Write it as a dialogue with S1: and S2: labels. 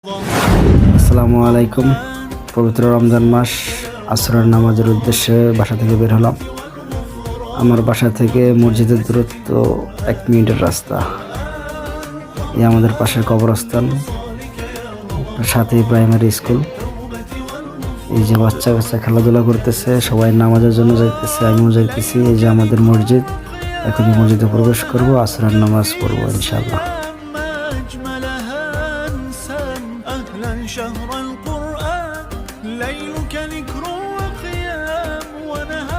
S1: আসসালামু আলাইকুম। পবিত্র রমজান মাস, আসরের নামাজের উদ্দেশ্যে বাসা থেকে বের হলাম। আমার বাসা থেকে মসজিদের দূরত্ব 1 মিনিটের রাস্তা। এই আমাদের পাশের কবরস্থান, সাথেই প্রাইমারি স্কুল। এই যে বাচ্চা কাচ্চা খেলাধুলা করতেছে, সবাই নামাজের জন্য যাইতেছে, আমিও যাইতেছি। এই যে আমাদের মসজিদ, এখনই মসজিদে প্রবেশ করব, আসরের নামাজ পড়বো ইনশাআল্লাহ।
S2: شهر القرآن ليلك ذكر وقيام ونهار